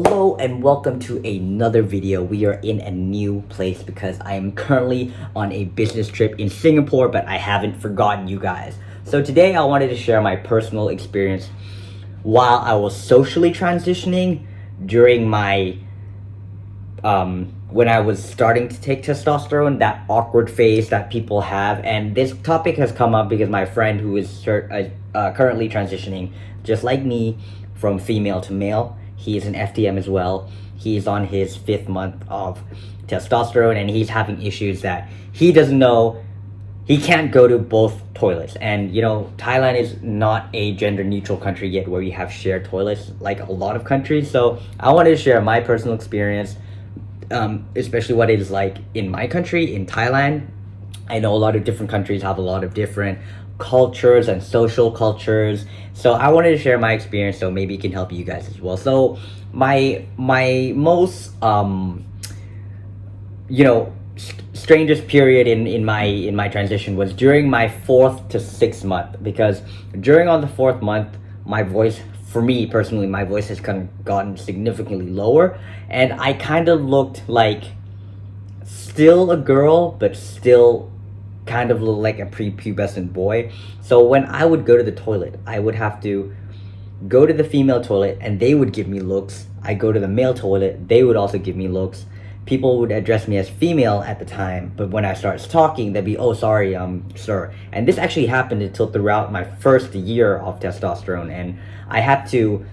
Hello and welcome to another video. We are in a new place because I am currently on a business trip in Singapore, but I haven't forgotten you guys. So today I wanted to share my personal experience while I was socially transitioning during my when I was starting to take testosterone, that awkward phase that people have. And this topic has come up because my friend who is currently transitioning, just like me, from female to male, he is an FTM as well. He's on his 5th month of testosterone and he's having issues that he doesn't know. He can't go to both toilets. And Thailand is not a gender neutral country yet where you have shared toilets like a lot of countries. So I wanted to share my personal experience, especially what it is like in my country, in Thailand. I know a lot of different countries have a lot of different cultures and social cultures. So I wanted to share my experience so maybe it can help you guys as well. So my most strangest period in my transition was during my 4th to 6th month, because during on the 4th month, my voice, for me personally, my voice has kind of gotten significantly lower, and I kind of looked like still a girl, but still kind of looked like a prepubescent boy. So when I would go to the toilet, I would have to go to the female toilet and they would give me looks. I go to the male toilet, they would also give me looks. People would address me as female at the time, but when I started talking, they'd be, "Oh, sorry, sir." And this actually happened until throughout my first year of testosterone, and I had to,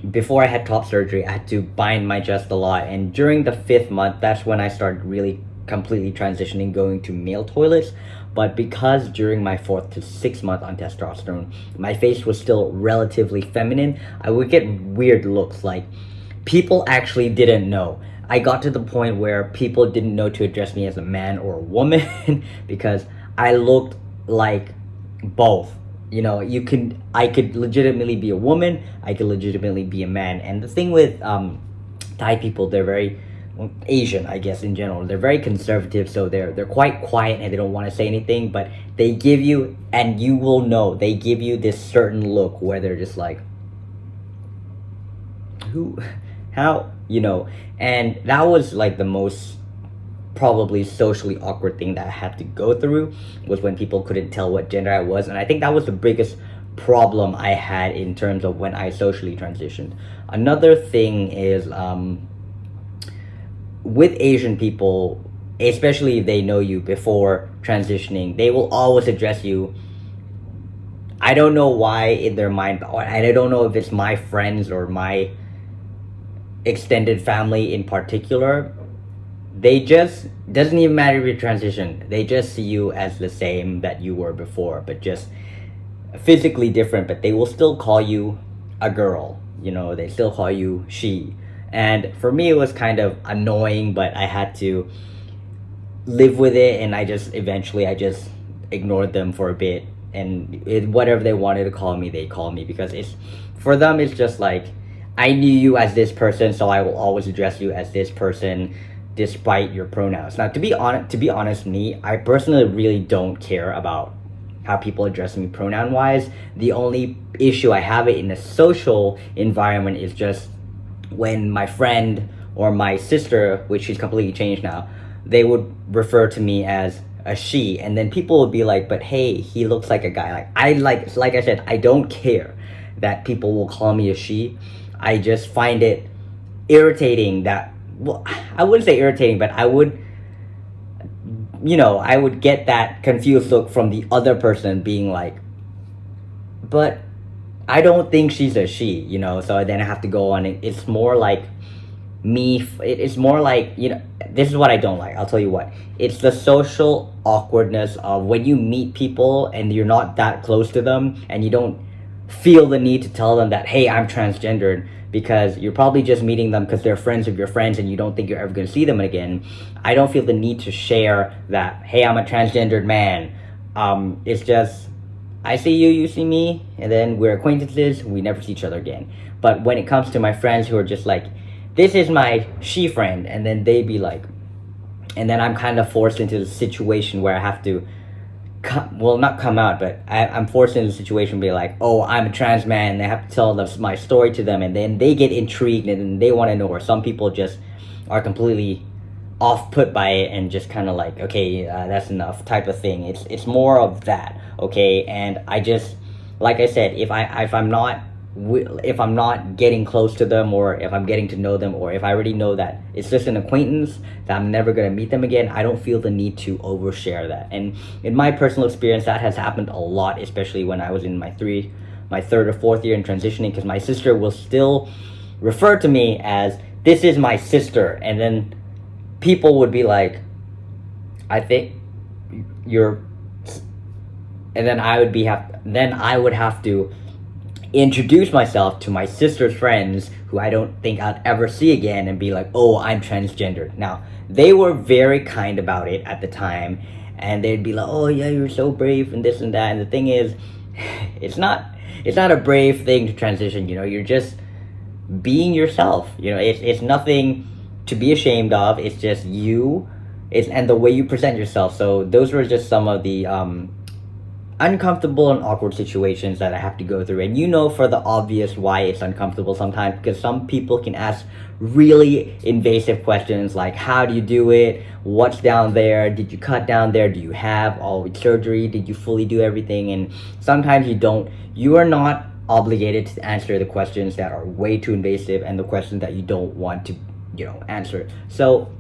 before I had top surgery, I had to bind my chest a lot. And during the 5th month, that's when I started really completely transitioning, going to male toilets. But because during my 4th to 6th month on testosterone, my face was still relatively feminine, I would get weird looks. Like, people actually didn't know. I got to the point where people didn't know to address me as a man or a woman because I looked like both. I could legitimately be a woman, I could legitimately be a man. And the thing with Thai people, they're very Asian, I guess, in general, they're very conservative, so they're quite quiet and they don't want to say anything, but they give you, and you will know, they give you this certain look where they're just like, how, and that was like the most probably socially awkward thing that I had to go through, was when people couldn't tell what gender I was. And I think that was the biggest problem I had in terms of when I socially transitioned. Another thing is, with Asian people, especially if they know you before transitioning, they will always address you. I don't know why in their mind, and I don't know if it's my friends or my extended family in particular, they just, doesn't even matter if you transition, they just see you as the same that you were before, but just physically different. But they will still call you a girl, they still call you she. And for me, it was kind of annoying, but I had to live with it. And I just ignored them for a bit. And whatever they wanted to call me, they call me, because for them, it's just like, I knew you as this person, so I will always address you as this person, despite your pronouns. Now, to be honest, me, I personally really don't care about how people address me pronoun-wise. The only issue I have it in a social environment is just when my friend or my sister, which she's completely changed now, they would refer to me as a she, and then people would be like, "But hey, he looks like a guy." Like I said, I don't care that people will call me a she. I just find it irritating that, well, I wouldn't say irritating, but I would get that confused look from the other person being like, "But I don't think she's a she," so then I have to go on. It's more like me, it's more like, this is what I don't like. I'll tell you what. It's the social awkwardness of when you meet people and you're not that close to them, and you don't feel the need to tell them that, "Hey, I'm transgendered," because you're probably just meeting them because they're friends of your friends and you don't think you're ever going to see them again. I don't feel the need to share that, "Hey, I'm a transgendered man." It's just, I see you, you see me, and then we're acquaintances, we never see each other again. But when it comes to my friends who are just like, "This is my she friend," and then they be like, and then I'm kind of forced into the situation where I have to not come out, but I'm forced into the situation to be like, oh, I'm a trans man, and I have to tell them my story to them, and then they get intrigued and then they want to know. Or some people just are completely off put by it and just kind of like, okay, that's enough type of thing. It's more of that, okay. And I just, like I said, if I'm not getting close to them, or if I'm getting to know them, or if I already know that it's just an acquaintance that I'm never going to meet them again, I don't feel the need to overshare that. And in my personal experience, that has happened a lot, especially when I was in my third or fourth year in transitioning, because my sister will still refer to me as, this is my sister, and then people would be like, I think you're, and then I would have to introduce myself to my sister's friends, who I don't think I'd ever see again, and be like, oh, I'm transgender. Now, they were very kind about it at the time, and they'd be like, oh yeah, you're so brave and this and that. And the thing is, it's not a brave thing to transition, you're just being yourself. It's nothing to be ashamed of. It's just you, and the way you present yourself. So those were just some of the uncomfortable and awkward situations that I have to go through. And for the obvious why it's uncomfortable sometimes, because some people can ask really invasive questions like, how do you do it? What's down there? Did you cut down there? Do you have all the surgery? Did you fully do everything? And sometimes you are not obligated to answer the questions that are way too invasive and the questions that you don't want to answer. So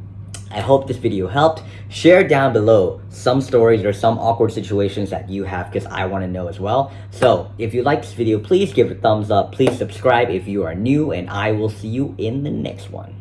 I hope this video helped. Share down below some stories or some awkward situations that you have, because I want to know as well. So if you like this video, please give it a thumbs up. Please subscribe if you are new, and I will see you in the next one.